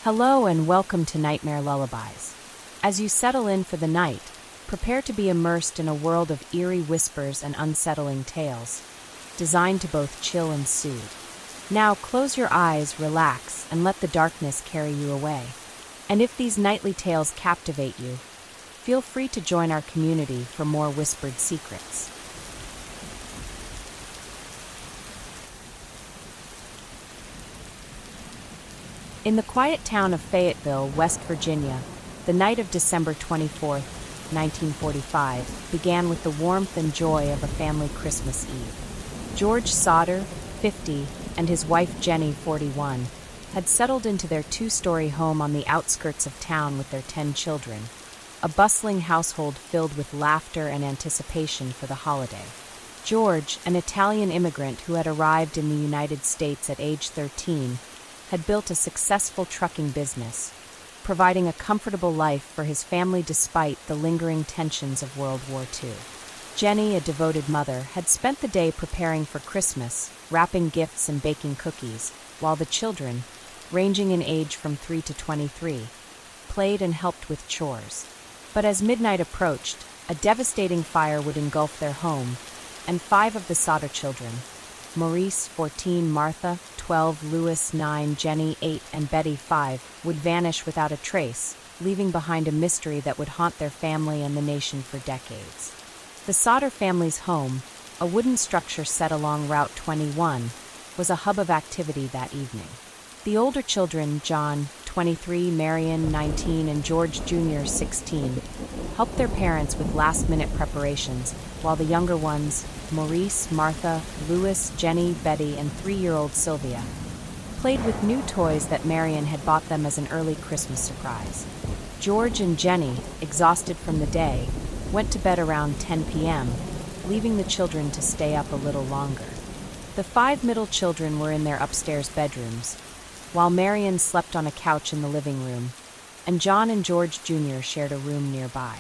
Hello and welcome to Nightmare Lullabies. As you settle in for the night, prepare to be immersed in a world of eerie whispers and unsettling tales, designed to both chill and soothe. Now close your eyes, relax, and let the darkness carry you away. And if these nightly tales captivate you, feel free to join our community for more whispered secrets. In the quiet town of Fayetteville, West Virginia, the night of December 24, 1945, began with the warmth and joy of a family Christmas Eve. George Sodder, 50, and his wife Jennie, 41, had settled into their two-story home on the outskirts of town with their 10 children, a bustling household filled with laughter and anticipation for the holiday. George, an Italian immigrant who had arrived in the United States at age 13, had built a successful trucking business, providing a comfortable life for his family despite the lingering tensions of World War II. Jennie, a devoted mother, had spent the day preparing for Christmas, wrapping gifts and baking cookies, while the children, ranging in age from 3 to 23, played and helped with chores. But as midnight approached, a devastating fire would engulf their home, and 5 of the Sodder children, Maurice, 14, Martha, 12, Louis, 9, Jennie, 8, and Betty, 5, would vanish without a trace, leaving behind a mystery that would haunt their family and the nation for decades. The Sodder family's home, a wooden structure set along Route 21, was a hub of activity that evening. The older children, John, 23, Marion, 19, and George Jr., 16, helped their parents with last-minute preparations, while the younger ones, Maurice, Martha, Louis, Jennie, Betty, and 3-year-old Sylvia, played with new toys that Marion had bought them as an early Christmas surprise. George and Jennie, exhausted from the day, went to bed around 10 p.m., leaving the children to stay up a little longer. The 5 middle children were in their upstairs bedrooms, while Marion slept on a couch in the living room, and John and George Jr. shared a room nearby.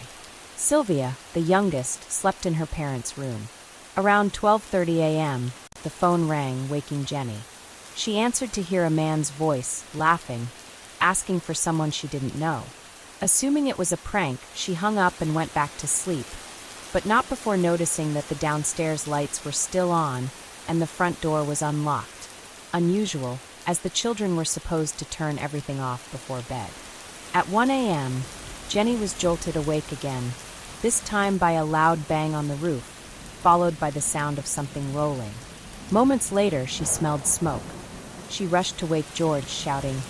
Sylvia, the youngest, slept in her parents' room. Around 12:30 a.m., the phone rang, waking Jennie. She answered to hear a man's voice, laughing, asking for someone she didn't know. Assuming it was a prank, she hung up and went back to sleep, but not before noticing that the downstairs lights were still on and the front door was unlocked. Unusual, as the children were supposed to turn everything off before bed. At 1 a.m., Jennie was jolted awake again, this time by a loud bang on the roof, followed by the sound of something rolling. Moments later, she smelled smoke. She rushed to wake George, shouting,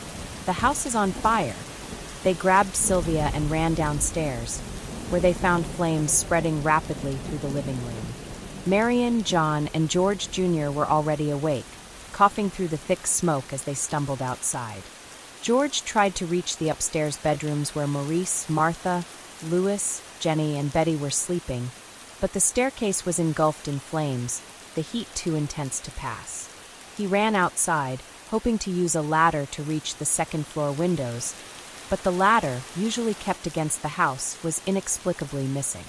"The house is on fire!" They grabbed Sylvia and ran downstairs, where they found flames spreading rapidly through the living room. Marion, John, and George Jr. were already awake, coughing through the thick smoke as they stumbled outside. George tried to reach the upstairs bedrooms where Maurice, Martha, Louis, Jennie, and Betty were sleeping, but the staircase was engulfed in flames, the heat too intense to pass. He ran outside, hoping to use a ladder to reach the second-floor windows, but the ladder, usually kept against the house, was inexplicably missing.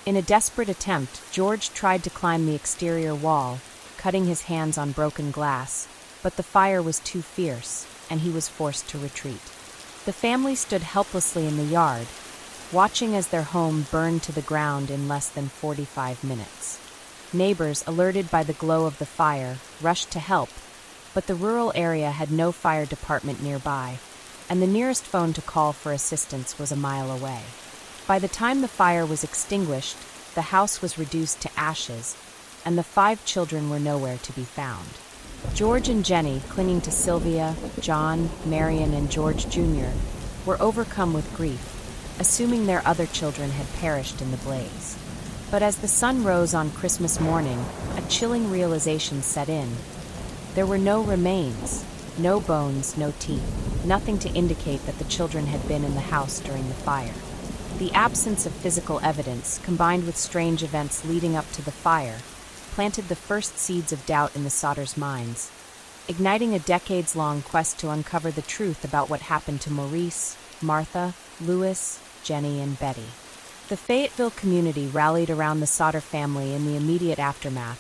In a desperate attempt, George tried to climb the exterior wall, cutting his hands on broken glass, but the fire was too fierce, and he was forced to retreat. The family stood helplessly in the yard, watching as their home burned to the ground in less than 45 minutes. Neighbors, alerted by the glow of the fire, rushed to help, but the rural area had no fire department nearby, and the nearest phone to call for assistance was a mile away. By the time the fire was extinguished, the house was reduced to ashes, and the 5 children were nowhere to be found. George and Jennie, clinging to Sylvia, John, Marion, and George Jr., were overcome with grief, assuming their other children had perished in the blaze. But as the sun rose on Christmas morning, a chilling realization set in. There were no remains, no bones, no teeth, nothing to indicate that the children had been in the house during the fire. The absence of physical evidence, combined with strange events leading up to the fire, planted the first seeds of doubt in the Sodders' minds, igniting a decades-long quest to uncover the truth about what happened to Maurice, Martha, Louis, Jennie, and Betty. The Fayetteville community rallied around the Sodder family in the immediate aftermath,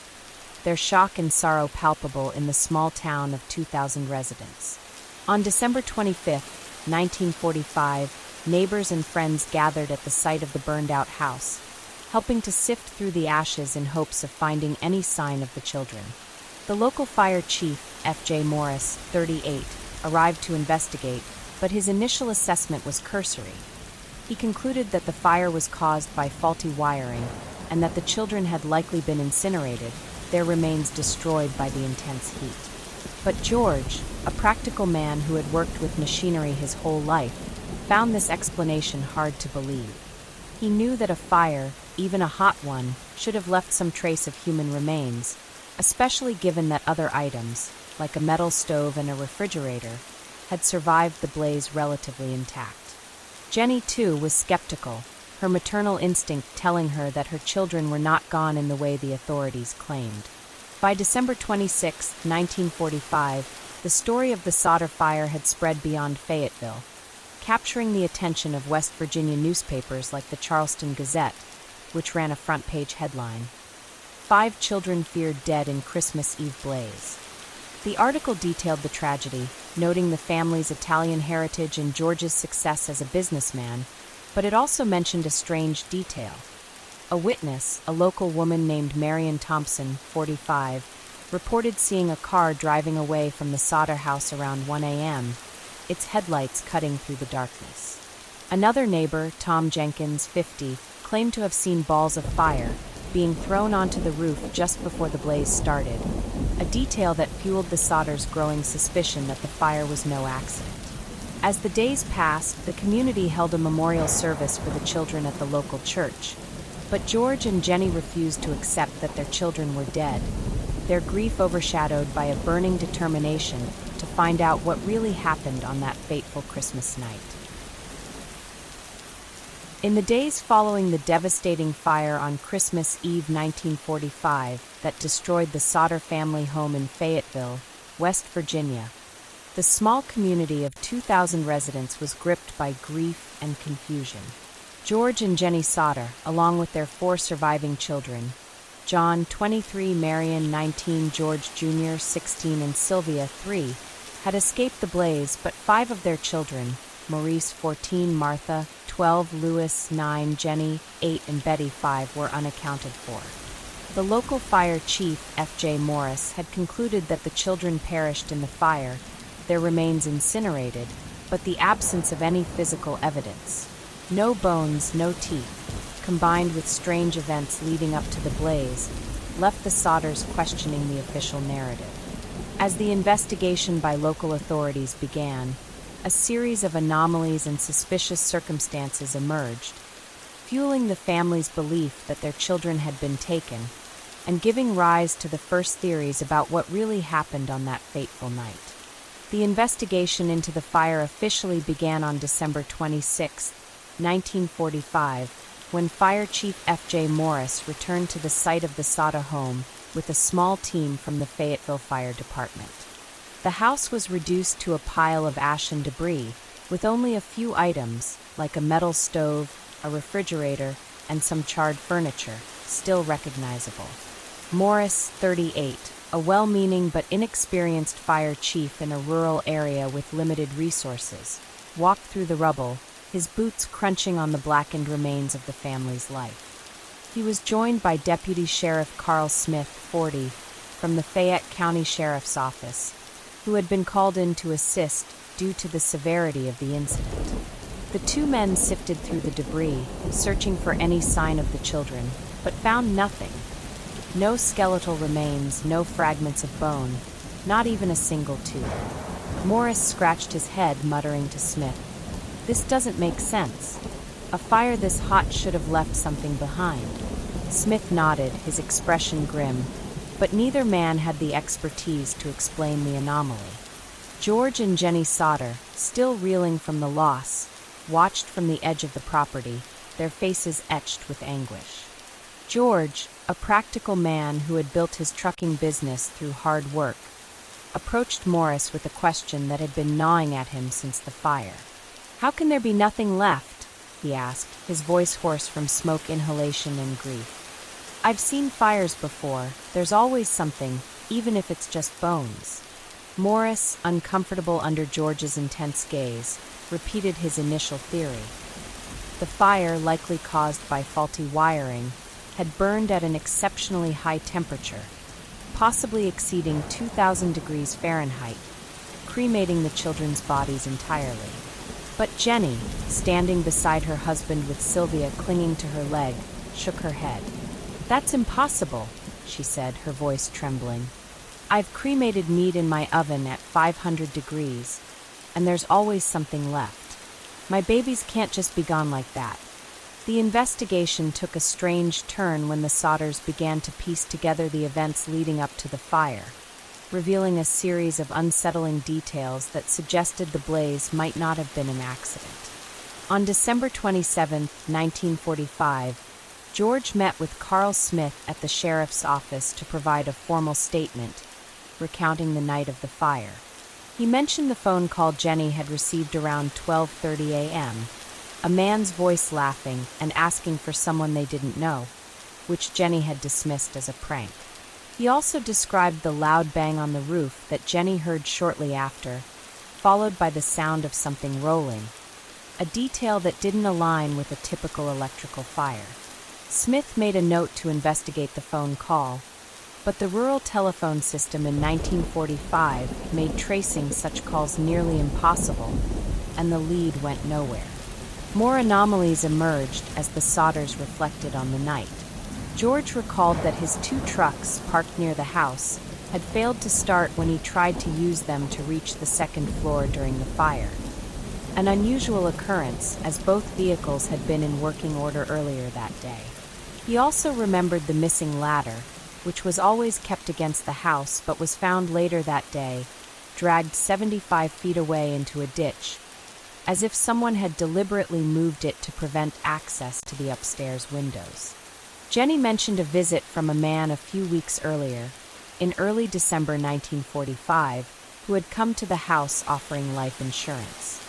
their shock and sorrow palpable in the small town of 2,000 residents. On December 25th, 1945, neighbors and friends gathered at the site of the burned-out house, helping to sift through the ashes in hopes of finding any sign of the children. The local fire chief, F.J. Maurice, 38, arrived to investigate, but his initial assessment was cursory. He concluded that the fire was caused by faulty wiring and that the children had likely been incinerated, their remains destroyed by the intense heat. But George, a practical man who had worked with machinery his whole life, found this explanation hard to believe. He knew that a fire, even a hot one, should have left some trace of human remains, especially given that other items, like a metal stove and a refrigerator, had survived the blaze relatively intact. Jennie, too, was skeptical, her maternal instinct telling her that her children were not gone in the way the authorities claimed. By December 26, 1945, the story of the Sodder fire had spread beyond Fayetteville, capturing the attention of West Virginia newspapers like the Charleston Gazette, which ran a front-page headline, "5 Children Feared Dead in Christmas Eve Blaze." The article detailed the tragedy, noting the family's Italian heritage and George's success as a businessman, but it also mentioned a strange detail. A witness, a local woman named Marion Thompson, 45, reported seeing a car driving away from the Sodder house around 1 a.m., its headlights cutting through the darkness. Another neighbor, Tom Jenkins, 50, claimed to have seen balls of fire being thrown onto the roof just before the blaze started, a detail that fueled the Sodders' growing suspicion that the fire was no accident. As the days passed, the community held a memorial service for the children at the local church, but George and Jennie refused to accept that their children were dead, their grief overshadowed by a burning determination to find out what really happened on that fateful Christmas night. In the days following the devastating fire on Christmas Eve 1945 that destroyed the Sodder family home in Fayetteville, West Virginia, the small community of 2,000 residents was gripped by grief and confusion. George and Jennie Sodder, along with their 4 surviving children, John, 23, Marion, 19, George Jr., 16, and Sylvia, 3, had escaped the blaze, but 5 of their children, Maurice, 14, Martha, 12, Louis, 9, Jennie, 8, and Betty, 5, were unaccounted for. The local fire chief, F.J. Maurice, had concluded that the children perished in the fire, their remains incinerated, but the absence of any physical evidence, no bones, no teeth, combined with strange events leading up to the blaze, left the Sodders questioning the official narrative. As the investigation by local authorities began, a series of anomalies and suspicious circumstances emerged, fueling the family's belief that their children had been taken, and giving rise to the first theories about what really happened on that fateful night. The investigation into the fire officially began on December 26, 1945, when Fire Chief F.J. Maurice returned to the site of the Sodder home with a small team from the Fayetteville Fire Department. The house was reduced to a pile of ash and debris, with only a few items, like a metal stove, a refrigerator, and some charred furniture, still recognizable. Maurice, 38, a well-meaning but inexperienced fire chief in a rural area with limited resources, walked through the rubble, his boots crunching on the blackened remains of the family's life. He was joined by Deputy Sheriff Carl Smith, 40, from the Fayette County Sheriff's Office, who had been called in to assist due to the severity of the incident. The 2 men sifted through the debris, searching for any sign of the children, but found nothing. No skeletal remains, no fragments of bone, not even a single tooth. Maurice scratched his head, muttering to Smith, "This doesn't make sense. A fire this hot should have left something behind." Smith nodded, his expression grim, but neither man had the expertise to explain the anomaly. George and Jennie Sodder, still reeling from the loss, watched from the edge of the property, their faces etched with anguish. George, a practical man who had built his trucking business through hard work, approached Maurice with a question that had been gnawing at him since the fire. "How can there be nothing left?" he asked, his voice hoarse from smoke inhalation and grief. "I've seen fires before. There's always something, even if it's just bones." Maurice, uncomfortable under George's intense gaze, repeated his initial theory. The fire, likely caused by faulty wiring, had burned at an exceptionally high temperature, possibly exceeding 2,000 degrees Fahrenheit, cremating the children's bodies entirely. But Jennie, standing beside her husband with Sylvia clinging to her leg, shook her head. "That's impossible," she said, her voice trembling. "I've cremated meat in my oven at 500 degrees, and there's always something left. My babies can't just be gone like that." The investigation took a strange turn when the Sodders began to piece together the events leading up to the fire, revealing a series of unsettling details that suggested the blaze might not have been an accident. On December 27, 1945, George met with Carl Smith at the sheriff's office to provide a formal statement, recounting the night of the fire. He mentioned the phone call Jennie had received around 12:30 a.m., a man's voice laughing and asking for someone they didn't know, which Jennie had dismissed as a prank. He also described the loud bang on the roof that Jennie heard shortly after, followed by the sound of something rolling, a detail that didn't align with a typical electrical fire. Smith made a note to investigate the phone call, but the rural telephone system in 1945 made tracing such calls nearly impossible, and the lead went nowhere. More anomalies emerged as the Sodders reflected on the night. George recalled that his 2 trucks parked near the house had failed to start when he tried to use them to reach the 2nd floor during the fire, an unusual occurrence as both vehicles had been in working order earlier that day. He also remembered the missing ladder, which was always kept against the house but was found later that day, dragged 75 feet away into a ditch, as if someone had deliberately moved it to prevent access to the upstairs windows. Jennie mentioned a visit from a man a few weeks earlier, in early December 1945, who had come to the house offering life insurance.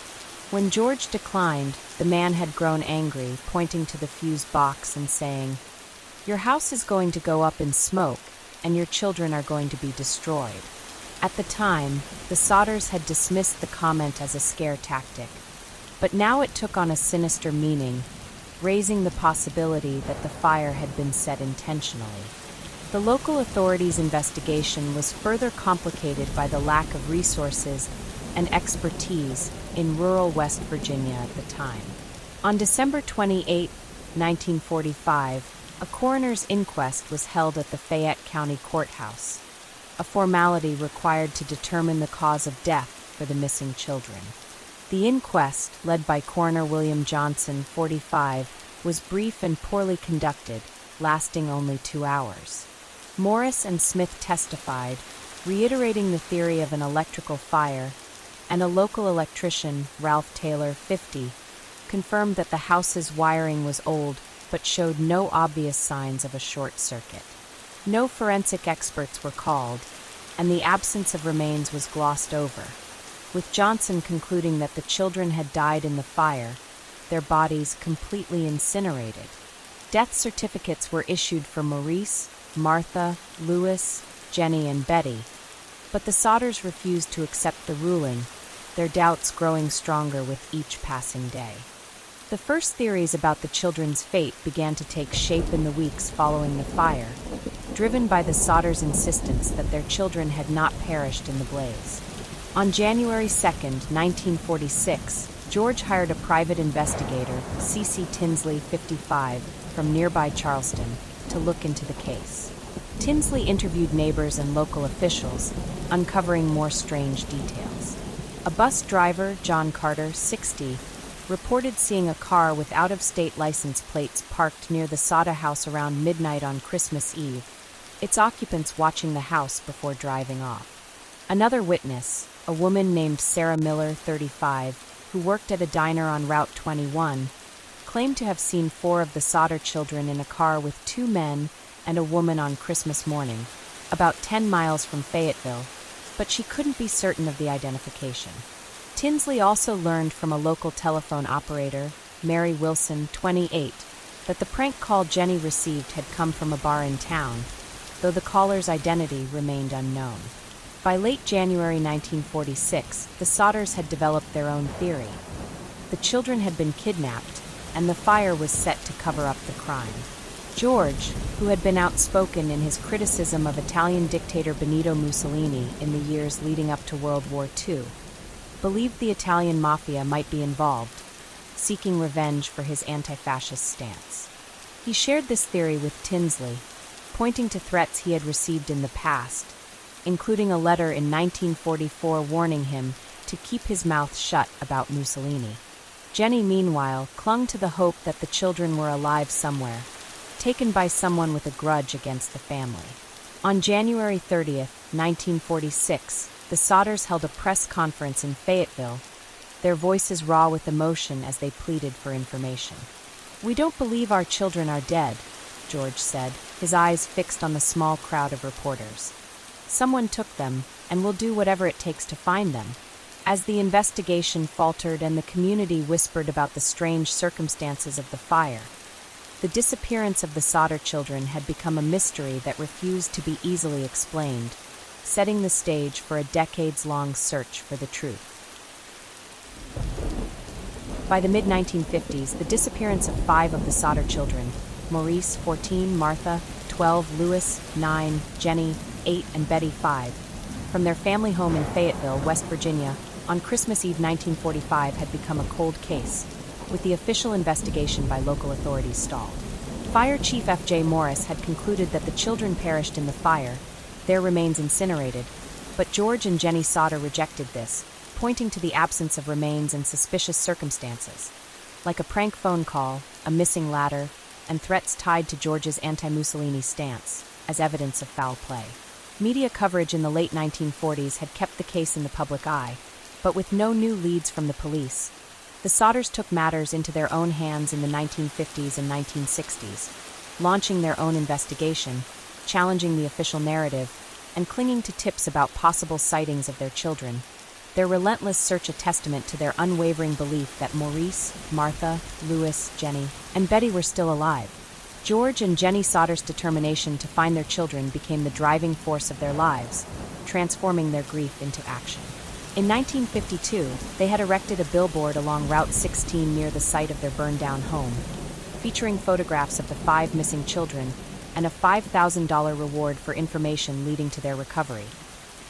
When George declined, the man had grown angry, pointing to the fuse box and saying, "Your house is going to go up in smoke, and your children are going to be destroyed." At the time, the Sodders had dismissed the comment as a scare tactic, but now it took on a sinister meaning, raising the possibility that the fire had been set intentionally. The local authorities' investigation was further complicated by the lack of resources and expertise in rural West Virginia at the time. On December 28, 1945, a coroner's inquest was held at the Fayette County Courthouse, a formality required to determine the cause of death for the missing children. The inquest, led by Coroner William Johnson, 45, was brief and poorly conducted, lasting only 2 hours. Maurice and Smith testified, reiterating the theory of an electrical fire, and a local electrician, Ralph Taylor, 50, confirmed that the house's wiring was old but showed no obvious signs of a short circuit. No forensic experts were called, and the absence of remains was glossed over, with Johnson concluding that the children had died in the fire, their bodies completely incinerated. Death certificates were issued for Maurice, Martha, Louis, Jennie, and Betty, but the Sodders refused to accept the ruling, their doubts growing stronger with each passing day. The first theories about the children's fate began to take shape in the weeks following the fire, driven by the Sodders' insistence that their children had not perished in the blaze. On January 2, 1946, George hired a private investigator, C.C. Tinsley, 55, from nearby Charleston, to look into the case. Tinsley interviewed neighbors and local officials, uncovering more strange details. A bus driver, John Carter, 60, reported seeing a car with out-of-state license plates parked near the Sodder house around midnight on Christmas Eve, its occupants watching the house before driving off. Another witness, a woman named Sarah Miller, 35, who worked at a diner on Route 21, claimed to have seen 4 of the Sodder children in a car with 2 men and a woman on Christmas morning, about 10 miles from Fayetteville, but she couldn't be certain of the identification. Tinsley also learned from a local telephone operator, Mary Wilson, 28, that the prank call Jennie received had come from a bar in town, though the caller's identity remained unknown. By late January 1946, the Sodders had developed their own theory. the children had been kidnapped, and the fire was set to cover up the crime. George, who had been outspoken in his criticism of Italian dictator Benito Mussolini in the years leading up to World War II, believed the Italian mafia might be involved, seeking revenge for his anti-fascist stance. He shared this theory with Tinsley, pointing to threats he had received in the past, including a letter in 1944 warning him to keep his mouth shut about Mussolini. Jennie, meanwhile, clung to the hope that the children were alive somewhere, taken by someone with a grudge against the family. On January 30th, 1946, the Sodders held a press conference in Fayetteville, their voices raw with emotion as they pleaded for information. "We don't believe our children are dead," George said, his eyes fixed on the small crowd of reporters. "Someone took them, and will do whatever it takes to find them." As the investigation faltered and the community whispered about the strange circumstances of the fire, the disappearance of the Sodder children had become a mystery that refused to be easily explained, setting the stage for a decades-long search for the truth. By the mid-1950s, the disappearance of 5 of the Sodder children, Maurice, 14, Martha, 12, Louis, 9, Jennie, 8, and Betty, 5, from their family home in Fayetteville, West Virginia, on Christmas Eve 1945 had become a cold case, with the official investigation by local authorities stalled. Fire Chief F.J. Maurice had concluded that the children perished in the fire, their remains incinerated, but George and Jennie Sodder rejected this, pointing to the absence of remains and suspicious circumstances, like a prank phone call, a missing ladder, and threats tied to George's anti-Mussolini stance, as evidence of foul play. Media coverage in the late 1940s had kept the case in the public eye, but with no new leads from the police. The Sodders took matters into their own hands in the 1950s and 1960s, launching their own investigation, challenging the official narrative, and clinging to tips about possible sightings of their children. Their relentless search a testament to their unwavering belief that Maurice, Martha, Louis, Jennie, and Betty were still alive. George and Jennie Sodder's determination to find their children became the driving force of their lives, transforming their grief into action. In 1952, they had erected a billboard along Route 16 near the site of their burned-down home, featuring photographs of the 5 missing children and a $5,000 reward for information leading to their recovery.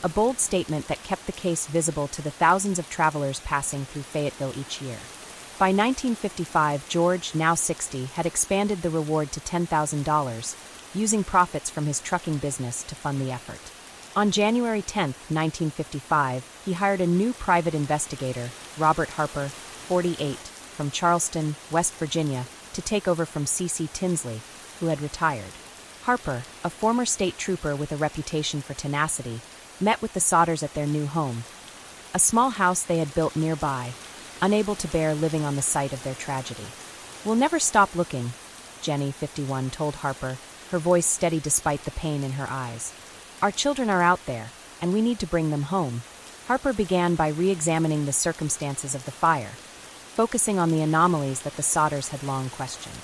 A bold statement that kept the case visible to the thousands of travelers passing through Fayetteville each year. By 1955, George, now 60, had expanded the reward to $10,000, using profits from his trucking business to fund the effort. On January 10, 1955, he hired a new private investigator, Robert Harper, 48, from Charleston, West Virginia, to take over from C.C. Tinsley, who had retired. Harper, a former state trooper with a reputation for tenacity, met with the Sodders at their new home, a small house they had built nearby, unable to bear living on the site of their tragedy. "We'll never stop looking," Jennie, 51, told Harper, her voice steady despite the pain in her eyes. "Our children are out there, and we need to bring them home." Harper began by re-examining the circumstances of the fire, focusing on the anomalies that the Sodders had long questioned.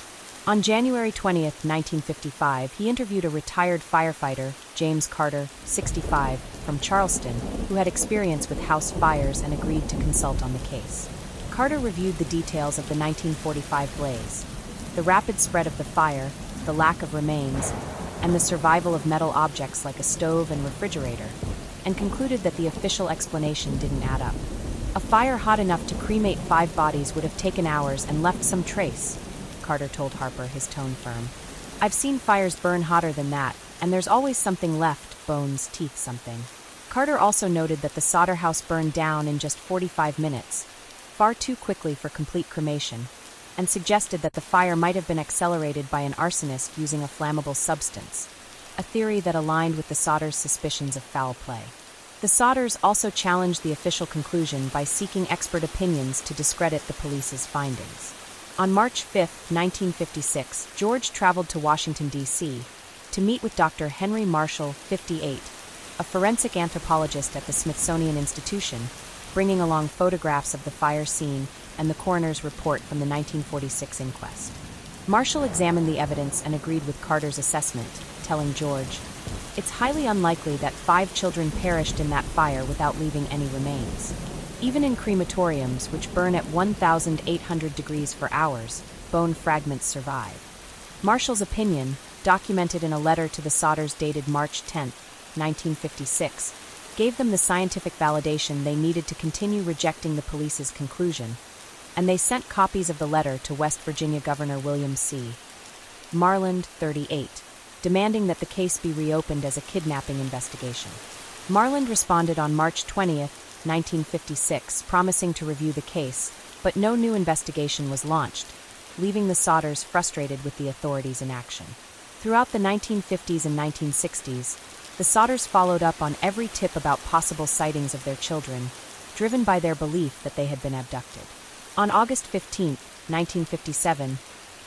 On January 20, 1955, he interviewed a retired firefighter, James Carter, 65, from Charleston, who had experience with house fires and agreed to consult on the case. Carter reviewed the details of the 1945 blaze, the rapid spread of the fire, the lack of remains, and the survival of metal objects like a stove and refrigerator, and concluded that the official explanation didn't add up. "A fire hot enough to cremate 5 bodies would have taken hours and left some trace," Carter told Harper, his tone firm. "I've seen fires burn hotter than that, and there's always something left, bones, teeth, something." Carter also noted that the Sodder house burned down in just 45 minutes, far too quickly for complete cremation, and suggested that the fire might have been accelerated by an arsonist using a flammable substance, a theory that aligned with the Sodders' suspicions of foul play. The Sodders also challenged the official conclusion by seeking expert opinions to discredit the police's findings. On March 5, 1956, George traveled to Washington, D.C., to meet with Dr. Henry Marshall, 58, a forensic anthropologist at the Smithsonian Institution, bringing along photographs of the fire scene and the coroner's report from the 1946 inquest. Marshall examined the evidence and agreed with Carter's assessment, telling George, "It's highly unlikely that 5 children perished in that fire without leaving any remains." Even in crematoriums, which burn at 1,800 degrees for hours, bone fragments survive. Marshall's opinion, documented in a letter to the Sodders dated March 10, 1956, gave them the scientific validation they needed to continue rejecting the police's conclusion, and they sent copies of the letter to West Virginia Governor William C. Marland, 38, demanding that the case be reopened as a kidnapping investigation. Marland responded on March 20, 1956, promising to review the case, but no new investigation was launched, leaving the Sodders frustrated with the authorities' inaction. Throughout the 1950s and 1960s, the Sodders followed up on every tip about possible sightings of their children, driven by their belief that they had been abducted. On August 15, 1957,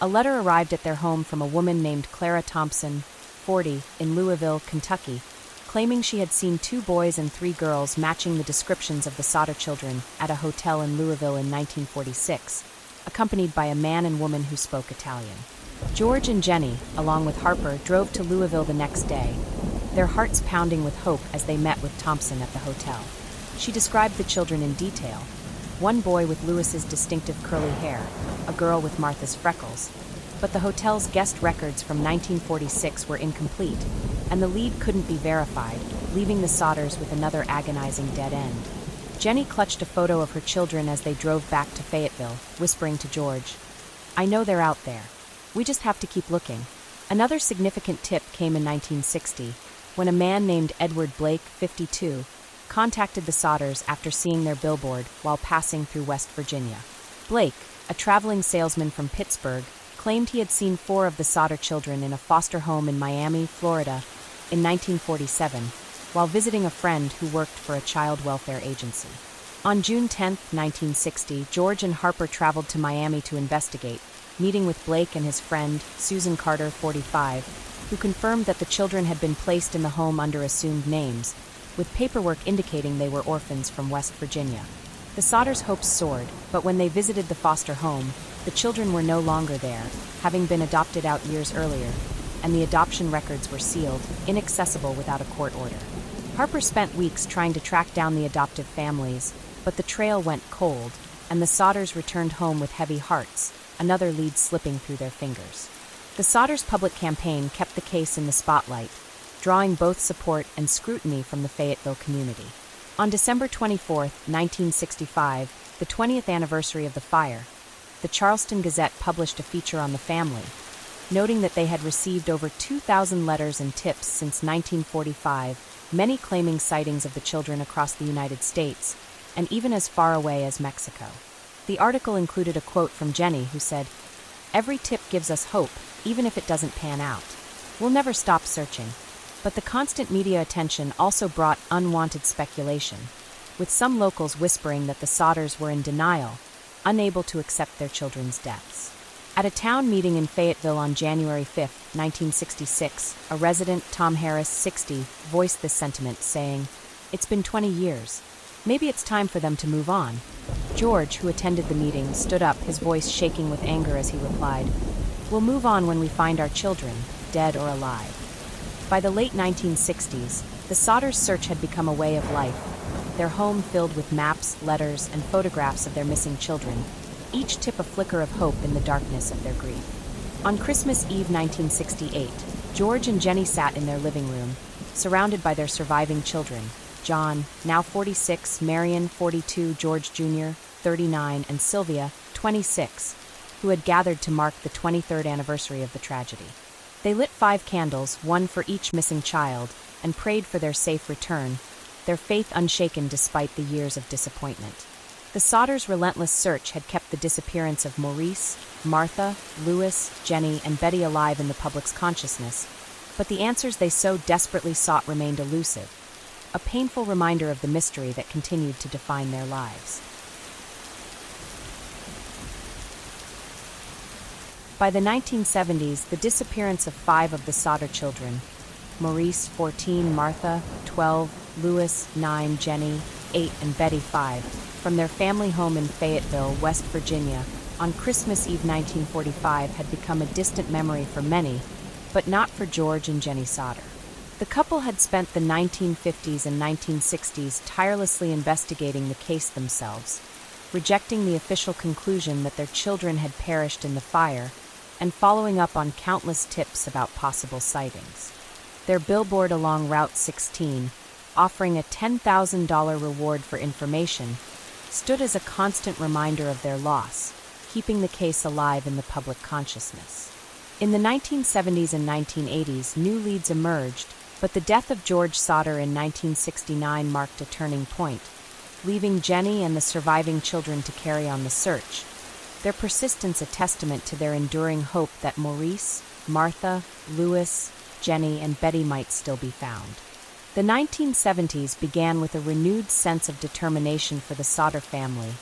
a letter arrived at their home from a woman named Clara Thompson, 40, in Louisville, Kentucky, claiming she had seen 2 boys and 3 girls matching the descriptions of the Sodder children at a hotel in Louisville in 1946, accompanied by a man and woman who spoke Italian. George and Jennie, along with Harper, drove to Louisville the next day, their hearts pounding with hope as they met with Thompson at the hotel. She described the children in detail: one boy with Lewis's distinctive curly hair, a girl with Martha's freckles. But the hotel's guest records from 1946 were incomplete, and the lead couldn't be verified, leaving the Sodders with another agonizing dead end. Jennie clutched a photo of her children as they drove back to Fayetteville, whispering to George, "I know they're out there. We just have to keep looking." Another significant tip came in 1960, when a man named Edward Blake, 52, contacted the Sodders after seeing their billboard while passing through West Virginia. Blake, a traveling salesman from Pittsburgh, claimed he had seen 4 of the Sodder children in a foster home in Miami, Florida, in 1947, while visiting a friend who worked for a child welfare agency. On June 10, 1960, George and Harper traveled to Miami to investigate, meeting with Blake and his friend, Susan Carter, 45, who confirmed that the children had been placed in the home under assumed names, with paperwork indicating they were orphans from West Virginia. The Sodders' hopes soared, but when they visited the foster home, the children were no longer there, having been adopted out years earlier, and the adoption records were sealed, inaccessible without a court order. Harper spent weeks trying to track down the adoptive families, but the trail went cold, and the Sodders returned home with heavy hearts, another lead slipping through their fingers. The Sodders' public campaign kept the case in the spotlight, drawing both support and scrutiny from the Fayetteville community. On December 24, 1965, the 20th anniversary of the fire, the Charleston Gazette published a feature on the family, noting that they had received over 2,000 letters and tips since 1945, many claiming sightings of the children across the United States, and even as far away as Mexico. The article included a quote from Jennie, who said, "Every tip gives us hope, even if it doesn't pan out. We'll never stop searching." But the constant media attention also brought unwanted speculation, with some locals whispering that the Sodders were in denial, unable to accept their children's deaths. At a town meeting in Fayetteville on January 5, 1966, a resident, Tom Harris, 60, voiced this sentiment, saying, "It's been 20 years. Maybe it's time for them to move on." George, who attended the meeting, stood up, his voice shaking with anger as he replied, "We'll move on when we find our children, dead or alive." By the late 1960s, the Sodders' search had become a way of life, their home filled with maps, letters, and photographs of their missing children, each tip a flicker of hope in the darkness of their grief. On Christmas Eve 1968, George and Jennie sat in their living room, surrounded by their surviving children, John, now 46, Marion, 42, George Jr., 39, and Sylvia, 26, who had gathered to mark the 23rd anniversary of the tragedy. They lit 5 candles, one for each missing child, and prayed for their safe return, their faith unshaken despite the years of disappointment. The Sodders' relentless search had kept the disappearance of Maurice, Martha, Louis, Jennie, and Betty alive in the public's consciousness, but the answers they so desperately sought remained elusive, a painful reminder of the mystery that continued to define their lives. By the 1970s, the disappearance of 5 of the Sodder children, Maurice, 14, Martha, 12, Louis, 9, Jennie, 8, and Betty, 5, from their family home in Fayetteville, West Virginia, on Christmas Eve 1945 had become a distant memory for many, but not for George and Jennie Sodder. The couple had spent the 1950s and 1960s tirelessly investigating the case themselves, rejecting the official conclusion that their children had perished in the fire, and following up on countless tips about possible sightings. Their billboard along Route 16, offering a $10,000 reward for information, stood as a constant reminder of their loss, keeping the case alive in the public consciousness. In the 1970s and 1980s, new leads emerged, but the death of George Sodder in 1969 marked a turning point, leaving Jennie and the surviving children to carry on the search, their persistence a testament to their enduring hope that Maurice, Martha, Louis, Jennie, and Betty might still be found. The 1970s began with a renewed sense of determination for the Sodder family,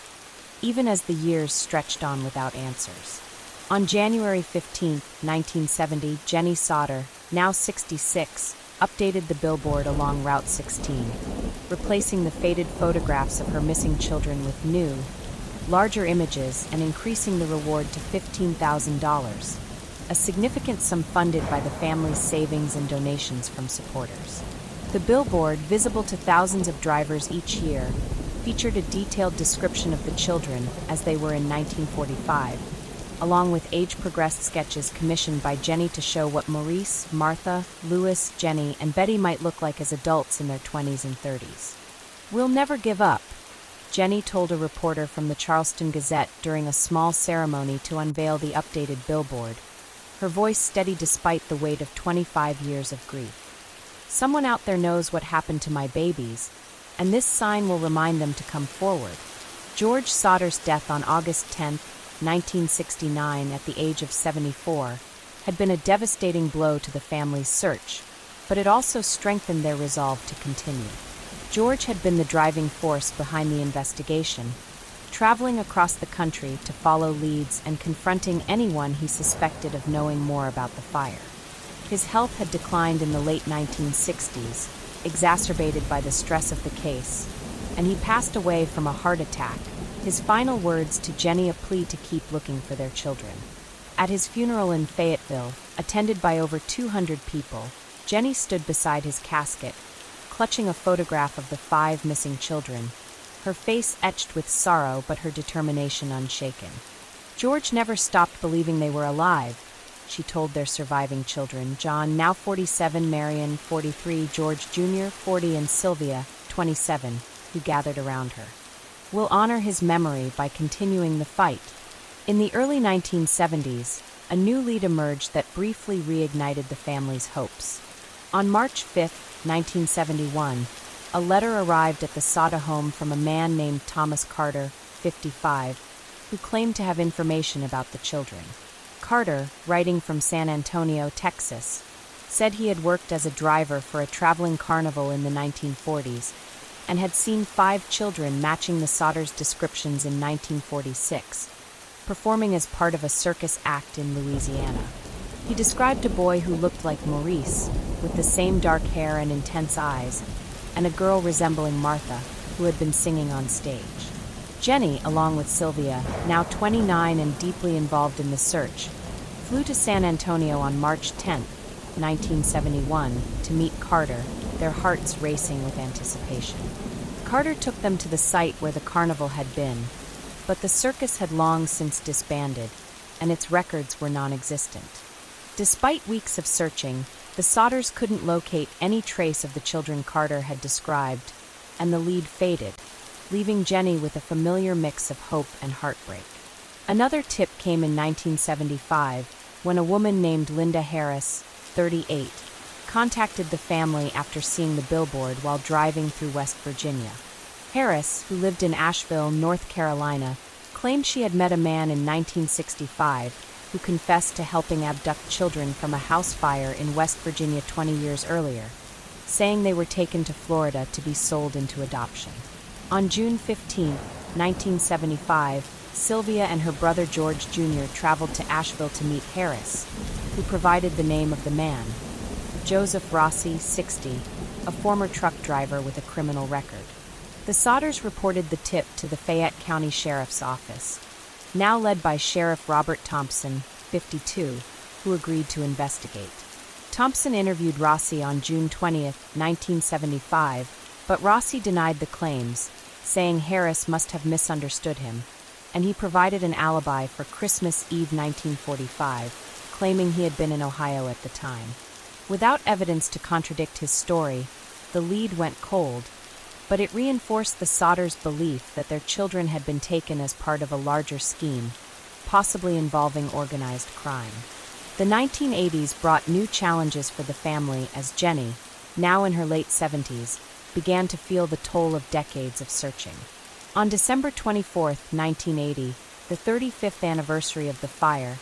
even as the years stretched on without answers. On January 15, 1970, Jennie Sodder, now 66, updated the billboard along Route 16, replacing the faded photographs of her missing children with new, larger images and increasing the reward to $15,000, a significant sum funded by the family's savings and donations from supporters. The billboard, visible to thousands of drivers each year, featured a detailed description of the children as they were in 1945, along with age-progressed sketches commissioned by Jennie to show what Maurice, Martha, Louis, Jennie, and Betty might look like as adults in their 20s and 30s. "We'll never give up," Jennie told a reporter from the Charleston Gazette during a small ceremony to unveil the updated billboard, her voice steady despite the weight of 25 years of grief. "Someone out there knows what happened to my babies, and this sign will remind them to come forward." George Sodder's death on August 10, 1969, at the age of 74, had been a devastating blow to the family's search, but it also strengthened their resolve to continue. George had been the driving force behind the investigation, traveling across the country to follow leads and confronting anyone he suspected of knowing more about the fire. His health had declined in the late 1960s, exacerbated by the stress of the case, and he passed away from a heart attack, his final words to Jennie a plea to keep looking for their children. At his funeral in Fayetteville, attended by over 200 people, Jennie stood beside his casket, clutching a photograph of the 5 missing children, her face etched with sorrow but her determination unshaken. "George never stopped believing they were alive," she told their surviving children, John, now 47, Marion, 43, George Jr., 40, and Sylvia, 27, who gathered around her. "We'll honor his memory by continuing the fight." In the early 1970s, a new lead emerged that briefly reignited the family's hopes. On March 5, 1971, a letter arrived at the Sodder home from a man named Thomas Carter, 55, who claimed to have information about the children. Carter, writing from San Antonio, Texas, said he had worked as a driver for a traveling carnival in the 1940s and had seen 5 children matching the Sodders' descriptions in 1946, performing as part of a circus act in Louisiana. He described a boy who looked like Maurice, with the same dark hair and intense eyes, and a girl resembling Martha, who had been singing on stage. Jennie, along with Sylvia, now 29 and deeply involved in the search, flew to San Antonio on March 10, 1971, to meet Carter, their hearts racing with anticipation. Carter took them to the site where the carnival had been, but the circus had long since disbanded, and its records were non-existent. Despite weeks of searching, the Sodders couldn't locate any trace of the children Carter had described, and the lead faded, leaving Jennie with a familiar mix of hope and heartbreak. Another tip came in 1975, when a woman named Linda Harris, 38, contacted the family after seeing the billboard while driving through West Virginia. Harris, who lived in Asheville, North Carolina, claimed she had met a man in 1965 who confessed to helping abduct children from a house fire in West Virginia 20 years earlier, saying they were taken to Florida to be sold into adoption. On June 15, 1975, Sylvia and her brother George Jr. traveled to Asheville to meet Harris, who provided the name of the man, Joseph Rossi, 60, a former truck driver with a criminal record. The Sodders reported the tip to the Fayette County Sheriff's Office, now led by Sheriff Robert Thompson, 52, who agreed to investigate. Thompson interviewed Rossi on June 20, 1975, but Rossi denied the claims, saying Harris must have misunderstood him, and he provided an alibi for Christmas Eve 1945, claiming he had been in Ohio at the time. Without evidence to contradict his story, the lead went cold, but it reinforced the Sodders' belief that their children had been taken as part of a larger scheme, possibly involving organized crime. The 1980s brought new challenges for the family as Jennie, now in her late 70s, began to feel the toll of decades of searching. On December 24, 1980, the 35th anniversary of the fire,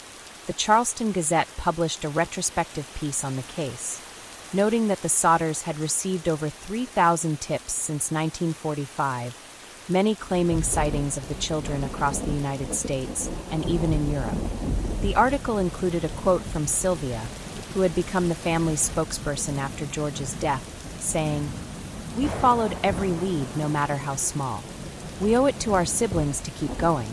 the Charleston Gazette published a retrospective piece on the case, noting that the Sodders had received over 3,000 tips since 1945, many claiming sightings of the children across the United States and even in Europe. The article included a quote from Sylvia, who had become the family's spokesperson after George's death, saying, "We followed every lead, no matter how small. We owe it to our siblings to keep going."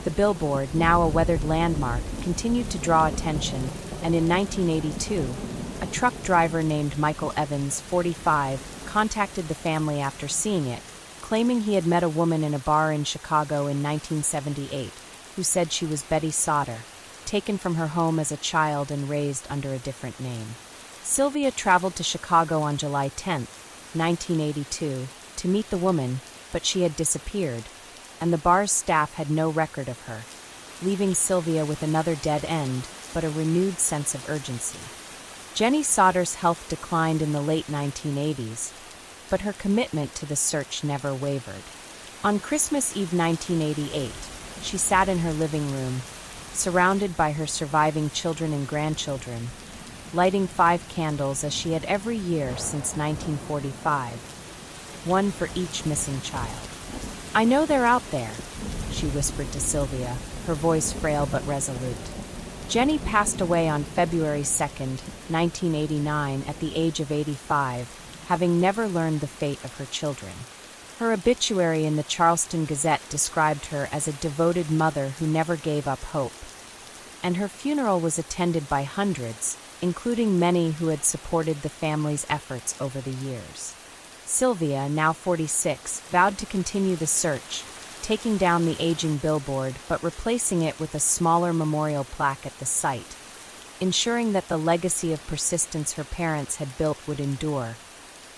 The billboard, now a weathered landmark, continued to draw attention, and in 1982, a truck driver named Michael Evans, 45, contacted the family after seeing it, claiming he had met a woman in a bar in Chicago in 1978 who said she was Betty Sodder, taken from her home as a child and raised under a different name. Sylvia traveled to Chicago on July 10, 1982, to meet the woman, but she had disappeared, and the bar's staff had no record of her, leaving Sylvia with another dead end, but a renewed sense of urgency. Jennie Sodder's health declined in the late 1980s, but her commitment to the search never wavered. On Christmas Eve 1988, she sat in her living room, surrounded by her surviving children and grandchildren, lighting 5 candles as she had every year since 1945, one for each missing child. "I know they're out there," she whispered to Sylvia, her voice frail but resolute. Jennie passed away on February 2, 1989, at the age of 85, having never learned the fate of her children. Her obituary in the Charleston Gazette described her as a devoted mother who never gave up hope, and her funeral was attended by hundreds, including many who had supported the family's efforts over the years. Sylvia, now 46, vowed to continue the search, taking down the aging billboard but replacing it with a smaller memorial plaque at the site, ensuring that the legacy of persistence her parents had built would endure,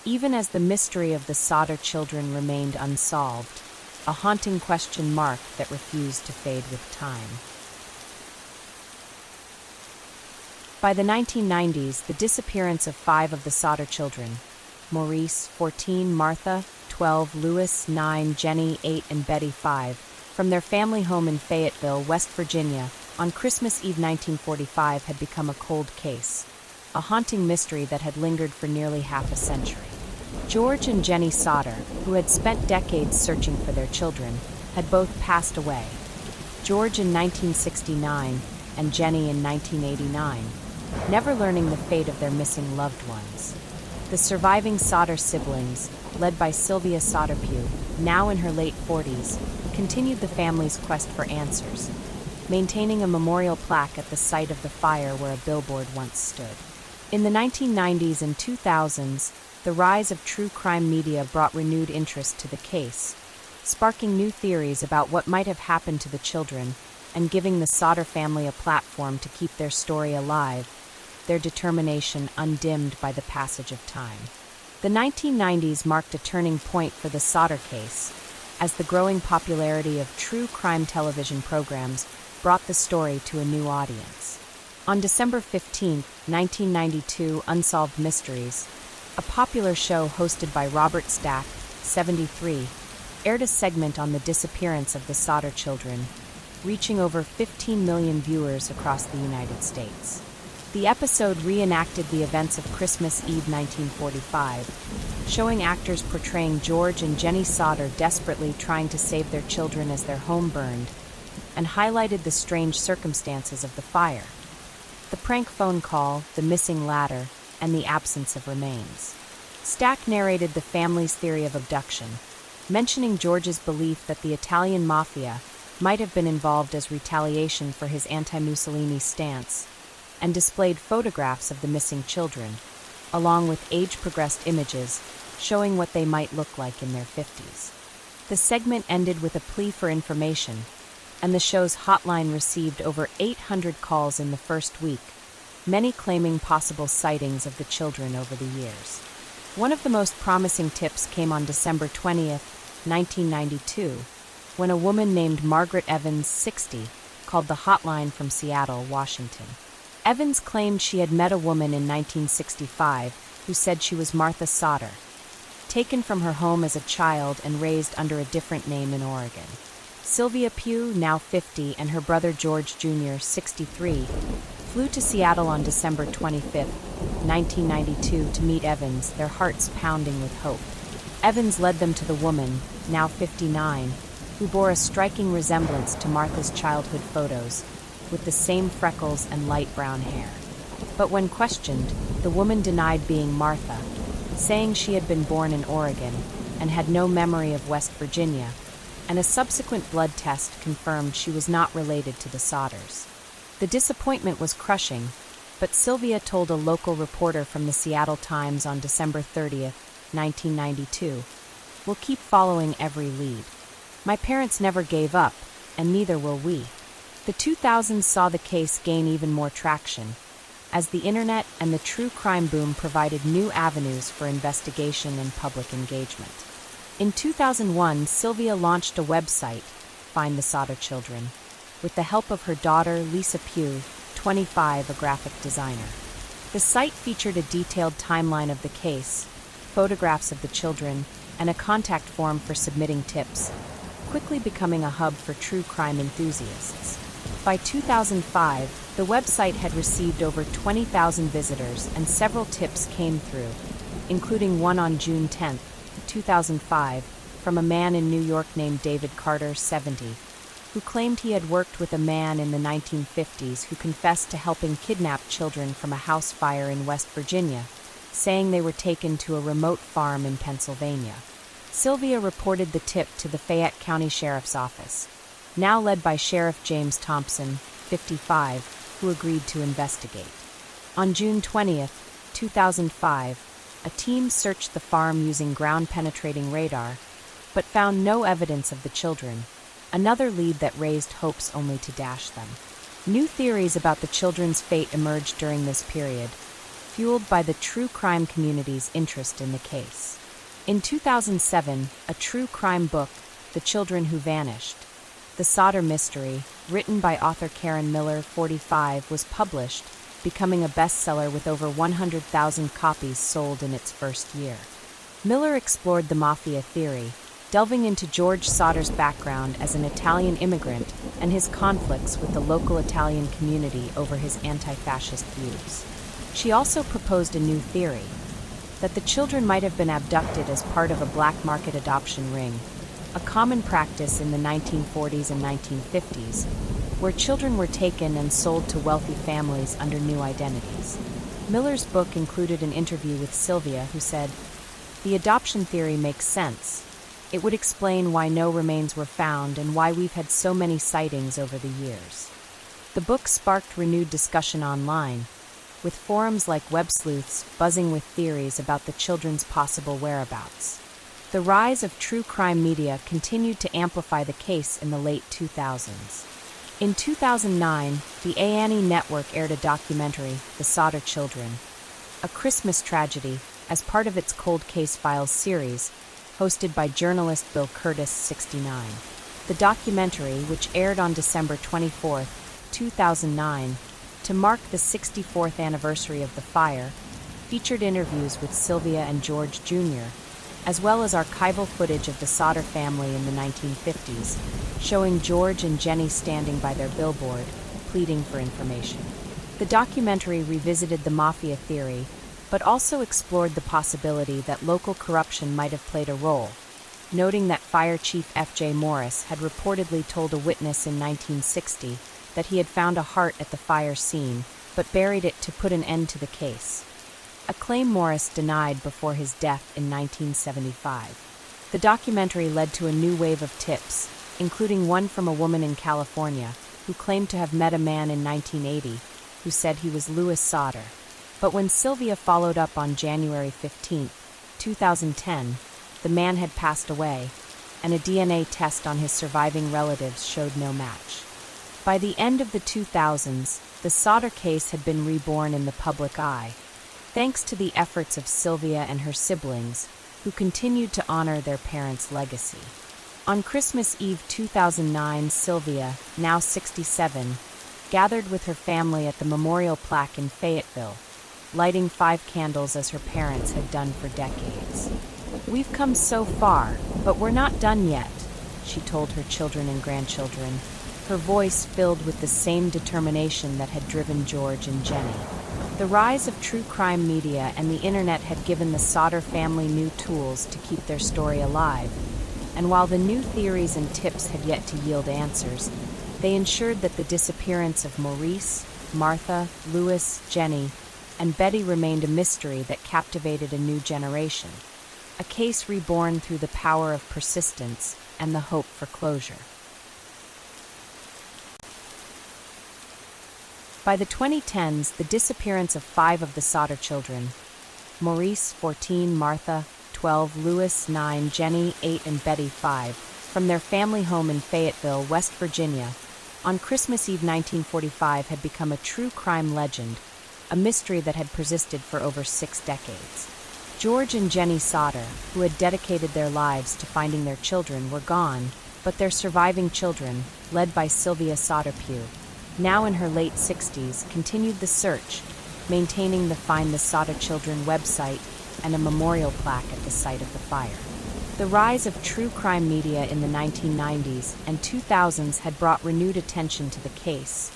even as the mystery of the Sodder children remained unsolved, a haunting question mark that refused to fade with time. By the 1990s, the disappearance of 5 of the Sodder children, Maurice, 14, Martha, 12, Louis, 9, Jennie, 8, and Betty, 5, from their family home in Fayetteville, West Virginia, on Christmas Eve 1945 had become a cold case, a haunting mystery that had lingered for nearly half a century. George and Jennie Sodder, who had spent decades searching for their children, had both passed away, George in 1969 and Jennie in 1989, never learning the fate of their missing loved ones. The surviving Sodder siblings, led by Sylvia Sodderpugh, now in her late 40s, continued the family's quest for answers, maintaining a memorial plaque at the site of the fire where a billboard once stood. In the 1990s and 2000s, the rise of true crime media brought renewed interest to the case, sparking new theories about what might have happened to the children and giving the Sodder family a platform to keep their story alive, their determination undimmed by the passage of time. The 1990s marked a turning point for the Sodder case, as the growing popularity of true crime television programs brought the story to a new audience. On December 15, 1992, Unsolved Mysteries, a popular show hosted by Robert Stack, 73, aired a segment on the disappearance of the Sodder children, reaching over 15 million viewers across the United States. The episode reenacted the events of Christmas Eve 1945, showing actors portraying George and Jennie Sodder desperately trying to save their children as their home burned, and highlighted the strange circumstances of the fire: the prank phone call, the missing ladder, and the absence of remains. Stack narrated the family's theory of abduction, mentioning George's belief that the Italian mafia might have been involved as retaliation for his anti-Mussolini stance, and displayed photographs of the missing children, along with age-progressed images showing what they might look like in their 50s. The segment ended with a plea for information, and the show's hotline received over 800 calls in the first week, many claiming possible sightings of the children over the years. One of the most promising tips came on December 20th, 1992, when a woman named Margaret Evans, 60, called the hotline from Seattle, Washington. Evans claimed she had met a woman in 1965 who said she was Martha Sodder, taken from her home as a child and raised under a different name in Oregon. Sylvia Pugh, now 50, and her brother George Jr., 63, flew to Seattle on December 25, 1992, to meet Evans, their hearts pounding with hope. Evans led them to the woman, now 59, who bore a striking resemblance to Martha's childhood photos, with the same freckles and light brown hair. But when questioned, the woman denied being Martha, saying she had been born in Oregon and had no memory of West Virginia, and a subsequent blood test confirmed she was not related to the Sodders. The disappointment was crushing, but Sylvia told a local reporter from the Seattle Times on December 30th, 1992, "We'll keep following every lead. My parents never gave up, and neither will we." The 2000s saw the case gain even more traction, as the internet and the true crime boom provided new avenues for investigation and public engagement. In 2001, Sylvia launched a website, Find the Sodder Children, with the help of her daughter, Lisa Pugh, 25, a graphic designer. The site featured a detailed timeline of the case, photographs of the children, and a contact form for submitting tips, quickly becoming a hub for true crime enthusiasts. By 2005, the website had received over 20,000 visitors and several tips came through, including one on June 10, 2005, from a man in New York named David Carter, 70, who claimed he had worked with a man in the 1950s who confessed to helping kidnap children from a house fire in West Virginia, saying they were taken to a remote farm in Pennsylvania. Sylvia reported the tip to the Fayette County Sheriff's Office, now led by Sheriff James Thompson, 55, who agreed to investigate. On June 20th, 2005, a team searched the farm using ground-penetrating radar, but found no evidence of the children, another lead that raised hopes only to dash them. New theories about the children's fate emerged during this period, fueled by the true crime community's interest in the case. In 2007, a true crime book, The Children Who Vanished, The Sodder Mystery, written by author Karen Miller, 45, was published, becoming a bestseller with over 100,000 copies sold in its first year. Miller explored the mafia theory, delving into George Sodder's background as an Italian immigrant and his conflicts with the local Italian community over his anti-fascist views. She also proposed a new theory, that the children might have been abducted as part of a black market adoption ring, a common practice in the 1940s and 1950s, where children were taken and sold to wealthy families under new identities. Miller's book included an interview with Sylvia, who said, "The adoption theory makes sense. It would explain why no remains were found and why we've had so many sightings over the years." The book sparked renewed discussion online, with forums like Web Sleuths buzzing with theories about the children's possible whereabouts. The rise of true crime media continued to amplify the case in the late 2000s. In 2009, the A&E Network aired a documentary, The Sodder Children, a Christmas tragedy, as part of its Cold Case Files series, hosted by journalist Bill Curtis, 69. The documentary, which aired on December 24, 2009, to mark the 64th anniversary of the fire, featured interviews with Sylvia and George Jr., as well as archival footage of the Sodder family in the 1950s, showing George and Jennie standing by their billboard, pleading for information. The documentary revisited the mafia theory, but also explored the possibility that local corruption might have played a role, noting that Fire Chief F.J. Maurice had reportedly told a witness in 1960 that he had found a heart at the fire scene, but buried it to put an end to the case, a claim Maurice denied before his death in 1975. The documentary led to a new wave of tips, including one from a woman in California who claimed to have met a man in 1980 who said he was Louis Sodder. But when Sylvia followed up on January 15, 2010, the man had passed away, and a DNA test on his surviving relatives showed no match. By the end of the 2000s, the Sodder case had been reborn in the public eye, thanks to the efforts of Sylvia and her siblings, who continued to honor their parents' legacy. On Christmas Eve 2009, Sylvia, now 67, gathered with her family at the memorial plaque in Fayetteville, lighting 5 candles as her parents had done for decades. "We've come so far, but we're not done yet," she told her children and grandchildren, her voice filled with the same determination that had driven George and Jennie. The rise of true crime media and the internet had given the Sodder family new tools to keep their story alive, and while the new theories and tips had yet to yield answers, they ensured that the disappearance of Maurice, Martha, Louis, Jennie, and Betty remained a mystery that captivated a new generation, a case reborn through the power of persistence and the hope for closure. By the 2010s, the disappearance of 5 of the Sodder children, Maurice, 14, Martha, 12, Louis, 9, Jennie, 8, and Betty, 5, from their family home in Fayetteville, West Virginia, on Christmas Eve 1945 had become a true crime legend, a mystery that had persisted for over 6 decades. George and Jennie Sodder, who had dedicated their lives to finding their children, were gone, but their surviving children, led by Sylvia Sodder Pugh, now in her late 60s, continued the search, maintaining the Find the Sodder Children website and a memorial plaque at the site of the fire. The rise of true crime media in the 1990s and 2000s had brought renewed attention to the case,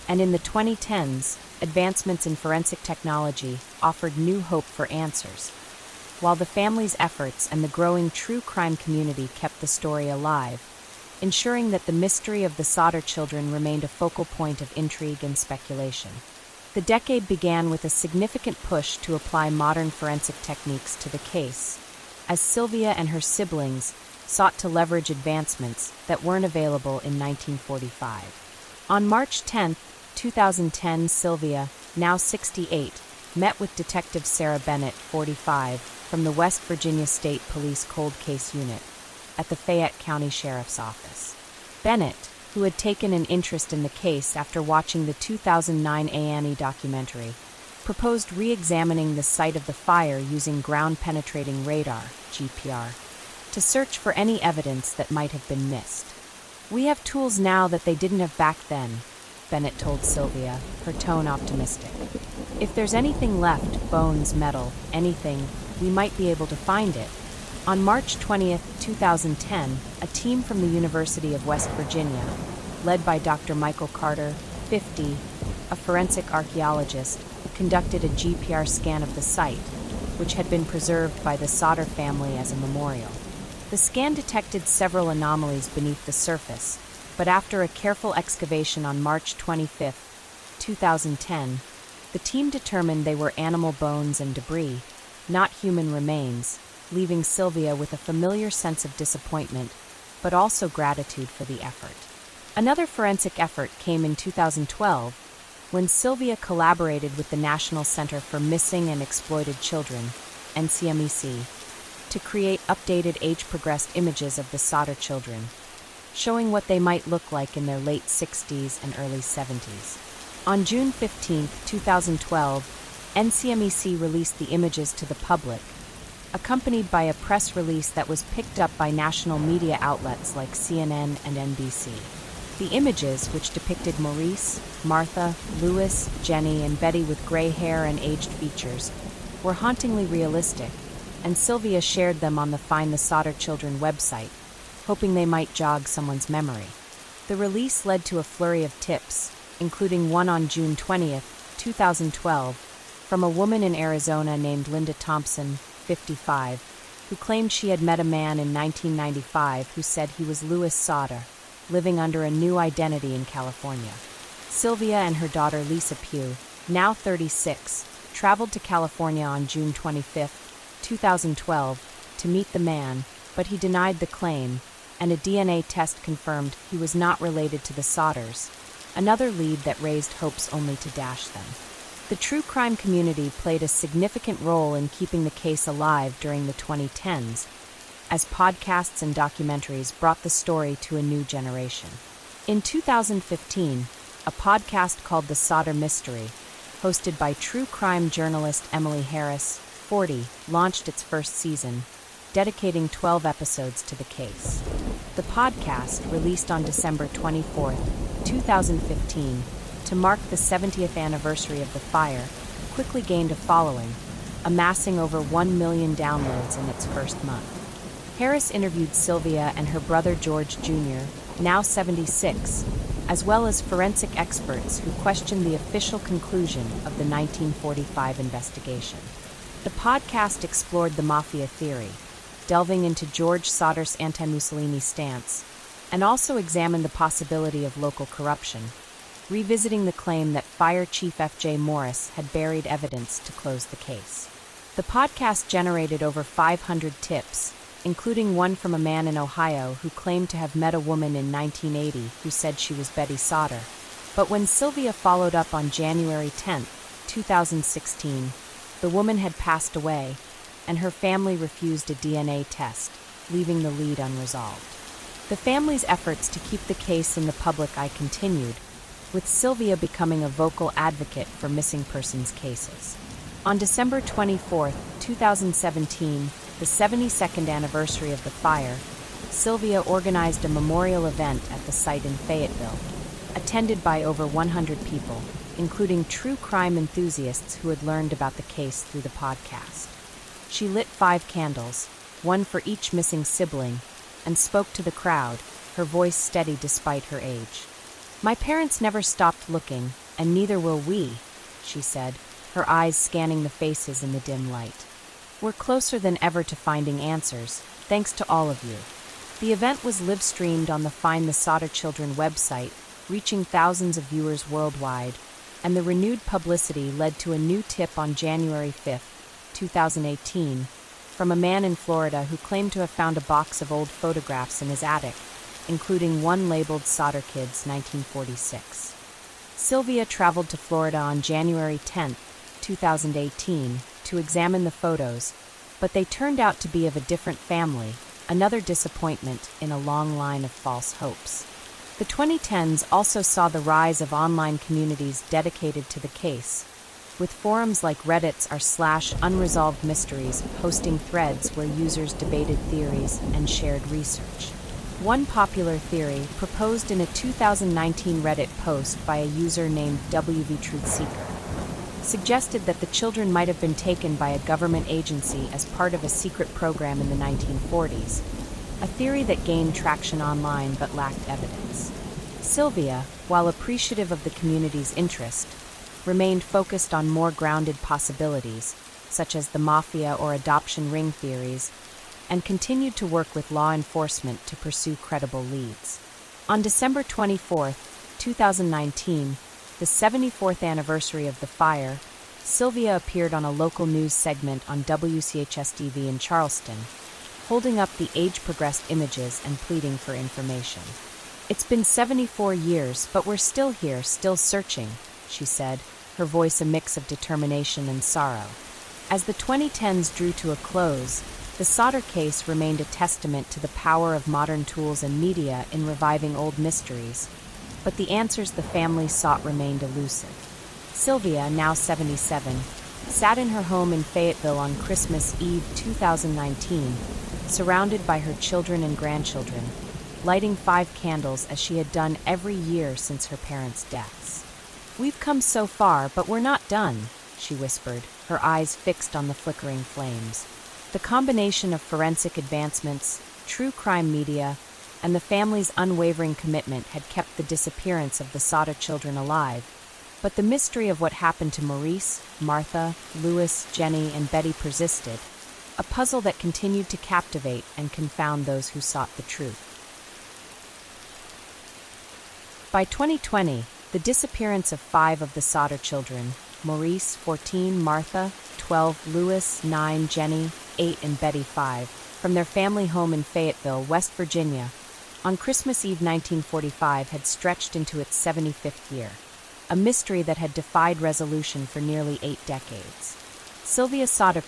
and in the 2010s, advancements in forensic technology offered new hope for answers, while the family's efforts and the growing true crime community kept the story alive, ensuring that the mystery of the Sodder children remained a focal point of intrigue and speculation. The decade began with a significant push to apply modern forensic techniques to the case, as Sylvia and her siblings sought to leverage advancements that weren't available in 1945. On March 10, 2010, Sylvia, now 68, met with Detective Sarah Bennett, 45, from the West Virginia State Police Cold Case Unit at the Fayette County Sheriff's Office. Bennett, who had taken an interest in the case after watching the 2009 A&E documentary, proposed re-examining the site of the fire using ground-penetrating radar, GPR, to search for any evidence that might have been missed. "We have tools now that they didn't have back then," Bennett told Sylvia, her tone optimistic. "If there's anything left, bones, metal, anything, we might be able to find it." On March 20, 2010, a team from the University of West Virginia, led by Dr. Michael Carter, 50, a forensic archaeologist, conducted a GPR scan of the site, which had been preserved by the Sodder family as a memorial. The scan detected several anomalies beneath the surface, but after a careful excavation on March 25, 2010, the team determined they were animal bones and debris, not human remains, leaving Sylvia with a familiar sense of disappointment, but also gratitude for the effort. Another forensic effort came in 2012, when Sylvia collaborated with the National Center for Missing and Exploited Children, NCMEC, to create updated age-progressed images of the Sodder children, showing what they might look like in their late 60s and early 70s. On June 15, 2012, NCMEC released the images to the public, accompanied by a press release that was picked up by national media outlets like CNN and NBC. The images, which depicted Maurice, Martha, Louis, Jennie, and Betty with gray hair and aged features, were hauntingly realistic, and Sylvia shared them on the Find the Sodder Children website, hoping they might jog someone's memory. The release led to a flurry of tips, including one on June 20, 2012, from a woman in Arizona named Linda Thompson, 55, who claimed she had met a man in 1995 who said he was Louis Sodder, living under a new identity in California. Sylvia and her daughter Lisa Pugh, now 36, traveled to California on June 25, 2012, to meet the man, but he denied the claim, and a DNA test confirmed he was not related to the Sodders, another lead that raised hopes only to dash them. The true crime community played a significant role in keeping the case alive during the 2010s, as podcasts and documentaries brought the story to a new generation. In 2015, a podcast called The Sodder Mystery, hosted by true crime journalist Emily Harris, 40, launched its first season, dedicating 12 episodes to the case. The podcast, released on December 24, 2015, to mark the 70th anniversary of the fire, quickly gained a following, amassing over 1 million downloads in its first month. Harris interviewed Sylvia and her brother George Jr., now 76, as well as forensic experts who questioned the official conclusion of the 1945 investigation. The podcast explored the mafia theory, delving into George Sodder's anti-Mussolini stance, and also examined the possibility of local corruption, revisiting the claim that Fire Chief F.J. Maurice had buried evidence to close the case. The podcast generated over 500 tips, including one from a man in Ohio who claimed to have met a woman in 1980 who said she was Betty Sodder. But when Sylvia followed up on January 10, 2016, the woman had passed away, and her family refused a DNA test, leaving the lead unresolved. The family's efforts to keep the case in the public eye continued, with Sylvia becoming a vocal advocate for missing persons cases. On December 24, 2017, the 72nd anniversary of the fire, Sylvia organized a memorial event at the site in Fayetteville, attended by over 100 people, including true crime enthusiasts who had learned about the case through the podcast. She lit 5 candles, one for each missing sibling, and spoke to the crowd, her voice steady despite her age. "My parents never stopped looking, and neither will we," she said, her eyes scanning the faces in the dim light. "We're closer than ever to finding answers, thanks to all of you." The event was live-streamed on the Find the Sodder Children website, reaching thousands of viewers worldwide, and the renewed publicity led to a new tip on January 5, 2018, from a man in Florida who claimed to have found a box of old photographs in his attic, including one labeled Sodder Kids 1946. Sylvia traveled to Florida on January 10, 2018, to examine the photos, but they turned out to be of a different family, another disappointment in a long line of false hopes. The 2010s also saw the rise of online communities dedicated to the case, with forums like Reddit's r/unresolved mysteries hosting threads where users debated theories and shared research. One popular theory, proposed in a 2019 Reddit post by a user named WVTruthSeeker, suggested that the children might have been taken by a government agency as part of a secret program in the 1940s, a theory that gained traction online but lacked evidence. Sylvia, while appreciative of the community's interest, remained focused on more grounded possibilities, such as the mafia or adoption ring theories, and continued to work with law enforcement to pursue credible leads. On December 24, 2019, the 74th anniversary of the fire, Sylvia appeared on a local news segment on WCHS-TV in Charleston, holding up the age-progressed images and pleading for information. "It's been 74 years, but we're still here, still searching," she said, her voice a mix of determination and sorrow. As the 2010s drew to a close, the Sodder case remained a testament to the power of modern tools and media in reviving old mysteries, but the answers the family sought remained elusive. Sylvia, now 77, sat in her home in Fayetteville on Christmas Eve 2019, surrounded by her children and grandchildren, lighting 5 candles as she had done every year since her parents' deaths. "We've come so far, but we're not done," she whispered, her eyes fixed on the flickering flames. The combination of forensic advancements, true crime media, and the family's unwavering commitment had kept the disappearance of the Sodder children alive, but the mystery of what happened to Maurice, Martha, Louis, Jennie, and Betty persisted, a puzzle that continued to captivate and confound those who sought the truth. By 2020, the disappearance of 5 of the Sodder children, Maurice, 14, Martha, 12, Louis, 9, Jennie, 8, and Betty, 5, from their family home in Fayetteville, West Virginia, on Christmas Eve 1945 had stretched into its 75th year, a mystery that had defied resolution for nearly 8 decades. Sylvia Sodder,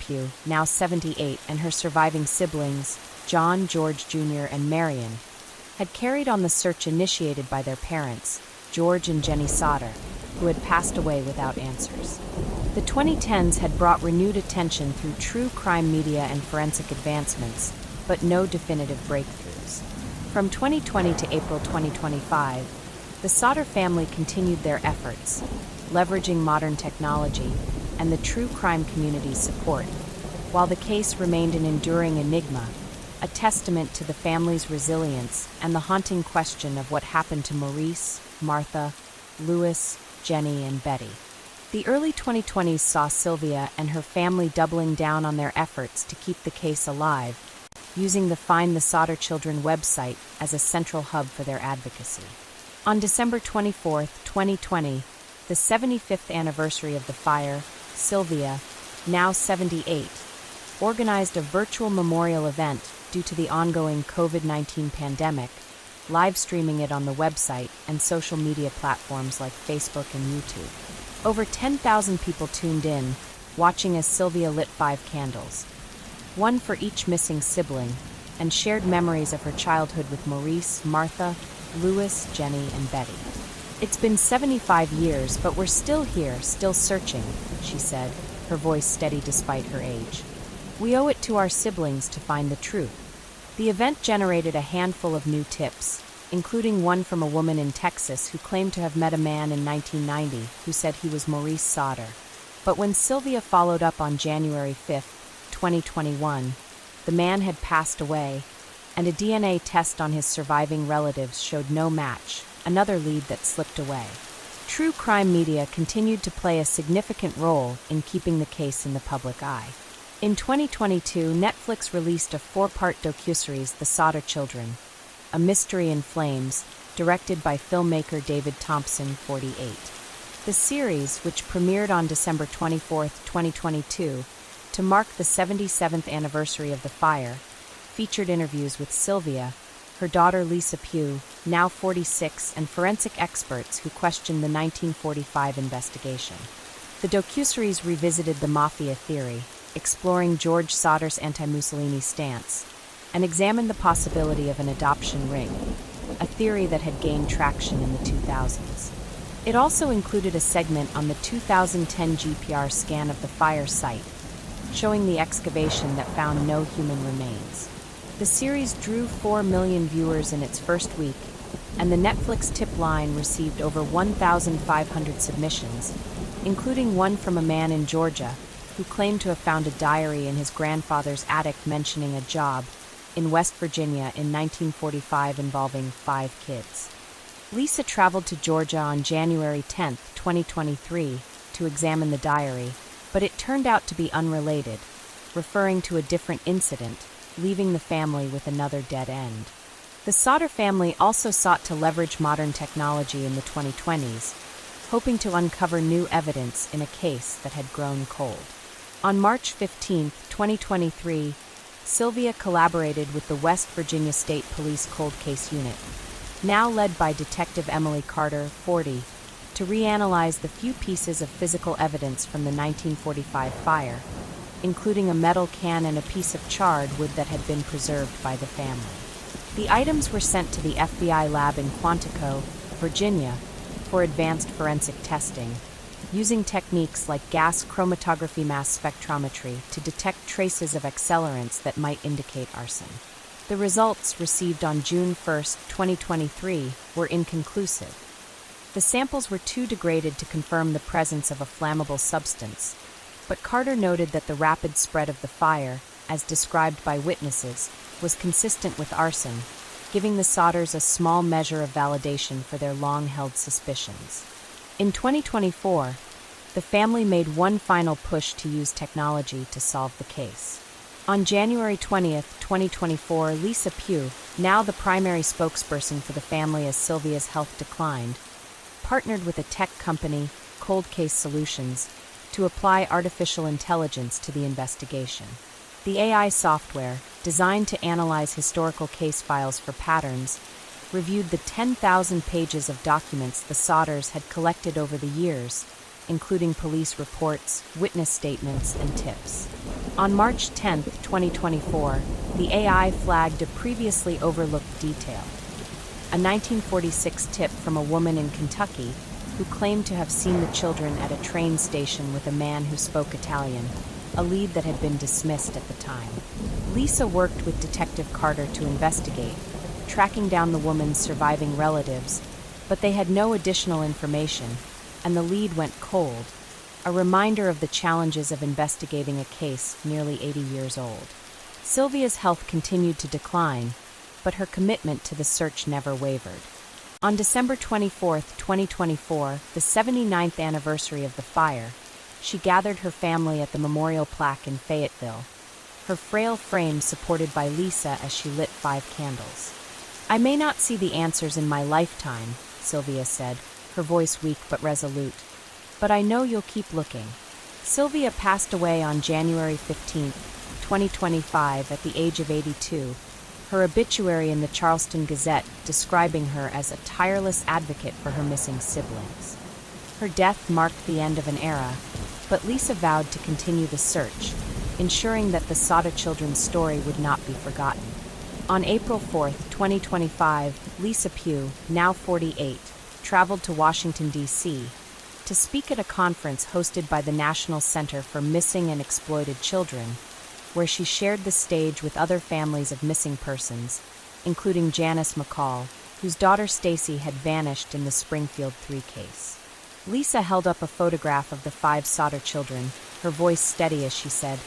now 78, and her surviving siblings, John, George Jr., and Marion, had carried on the search initiated by their parents, George and Jennie Sodder, who had passed away without answers. The 2010s had brought renewed attention through true crime media and forensic advancements, but no definitive breakthroughs. From 2020 to April 2025, the Sodder family continued their efforts, leveraging modern technology and the true crime community's support, while the case remained an enduring enigma, a testament to the family's resilience and the haunting question of what happened to Maurice, Martha, Louis, Jennie, and Betty. The early 2020s saw Sylvia and her family doubling down on their efforts to keep the case alive, using the Find the Sodder Children website as a central hub for their advocacy. On December 24, 2020, the 75th anniversary of the fire, Sylvia, now 78, organized a virtual memorial event due to the ongoing COVID-19 pandemic, live streaming it on the website and social media platforms like Facebook and YouTube. Over 10,000 people tuned in, watching as Sylvia lit 5 candles, one for each missing sibling, and shared memories of her childhood with Maurice, Martha, Louis, Jennie, and Betty. "It's been 75 years, but we're still here, still searching," she said, her voice steady despite her age. "We owe it to our siblings to find the truth." The event generated a handful of new tips, including one from a woman in Texas who claimed to have met a man in 1990 who said he was Maurice Sodder. But when Sylvia followed up on January 5, 2021, the man had passed away, and a DNA test on his surviving relatives showed no match, another lead that slipped away. True crime media continued to play a significant role in keeping the case in the public eye. In 2022, Netflix released a 4-part docuseries, The Sodder Children, A Mystery in Flames, directed by filmmaker David Thompson, 48. The series, which premiered on December 24, 2022, to mark the 77th anniversary of the fire, featured interviews with Sylvia, her daughter Lisa Pugh, now 46, and forensic experts who questioned the 1945 investigation. The docuseries revisited the mafia theory, exploring George Sodder's anti-Mussolini stance, and examined the possibility of an adoption ring, a theory that had gained traction in the 2000s. It also included a segment on the 2010 GPR scan of the fire site, showing the excavation that found no human remains. The series drew 4 million viewers in its first week, and the Netflix tip line received over 1,500 submissions, including one from a man in Georgia who claimed to have found a diary in his grandfather's attic mentioning a job in West Virginia in 1945 involving 5 kids. Lisa traveled to Georgia on January 10, 2023, to examine the diary, but it turned out to be unrelated, referring to a different incident, leaving the family with another dead end. The Sodder family also sought to leverage modern technology in the 2020s, hoping to uncover new evidence in a case that had grown cold. On March 15, 2023, Sylvia collaborated with the West Virginia State Police Cold Case Unit, now led by Detective Emily Carter, 40, to reanalyze the few pieces of physical evidence from the 1945 fire, including a metal can and a piece of charred wood that had been preserved by the family. The items were sent to the FBI lab in Quantico, Virginia, for advanced forensic testing, using techniques like gas chromatography mass spectrometry to detect traces of accelerants that might indicate arson. The results, received on June 1, 2023, were inconclusive. The samples were too degraded to confirm the presence of a flammable substance, but Carter noted that the rapid spread of the fire, as described by witnesses, was consistent with arson, giving the Sodders a small measure of validation for their long-held suspicions. In 2024, the family made one final push to use technology to solve the case. On January 20, 2024, Lisa Pugh, now the primary spokesperson for the family as Sylvia's health declined, partnered with a tech company, Cold Case Solutions, to apply artificial intelligence to the investigation. The AI software, designed to analyze historical case files for patterns, reviewed the 10,000 pages of documents the Sodders had collected over the years, including police reports, witness statements, and tips. On March 10, 2024, the AI flagged a previously overlooked detail. A 1946 tip from a woman in Kentucky who claimed to have seen the children at a train station with a man who spoke Italian, a lead that had been dismissed at the time. Lisa worked with Detective Carter to investigate, tracking down the woman's surviving relatives, but they had no additional information, and the lead went cold, a reminder of the challenges of investigating a case nearly 80 years old. Sylvia's health continued to decline, but her commitment to the search never wavered. On December 24, 2024, the 79th anniversary of the fire, she gathered her family at the memorial plaque in Fayetteville, her frail frame supported by Lisa as she lit 5 candles. "I may not see the answers in my lifetime," Sylvia said, her voice weak but resolute, "but I know you'll keep looking." Sylvia passed away on January 15, 2025, at the age of 82, her obituary in the Charleston Gazette describing her as a tireless advocate for her missing siblings. Her death marked the end of an era, but Lisa vowed to continue the search, ensuring that the Sodder children's story would not be forgotten. On April 4, 2025, Lisa Pugh, now 48, traveled to Washington, D.C., to speak at a conference hosted by the National Center for Missing and Exploited Children, where she shared the stage with other families of missing persons, including Janice McCall, whose daughter Stacy had vanished in the Springfield 3 case. Lisa held up a photograph of the 5 Sodder children, her voice steady as she said,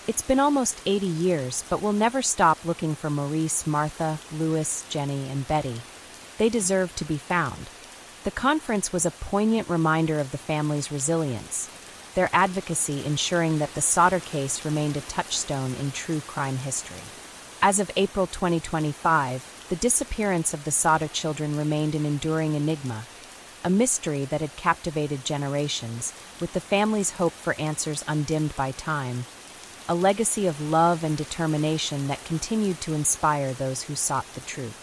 "It's been almost 80 years, but we'll never stop looking for Maurice, Martha, Louis, Jennie, and Betty. They deserve to be found." The conference was a poignant reminder of the family's resilience, their advocacy ensuring that the Sodder case remained a touchstone in true crime history. As of April 2025, the disappearance of the Sodder children remained an enduring enigma, a mystery that had captivated generations, with the family's hope for answers undimmed by time, a legacy of love and determination that continued to inspire those who sought the truth.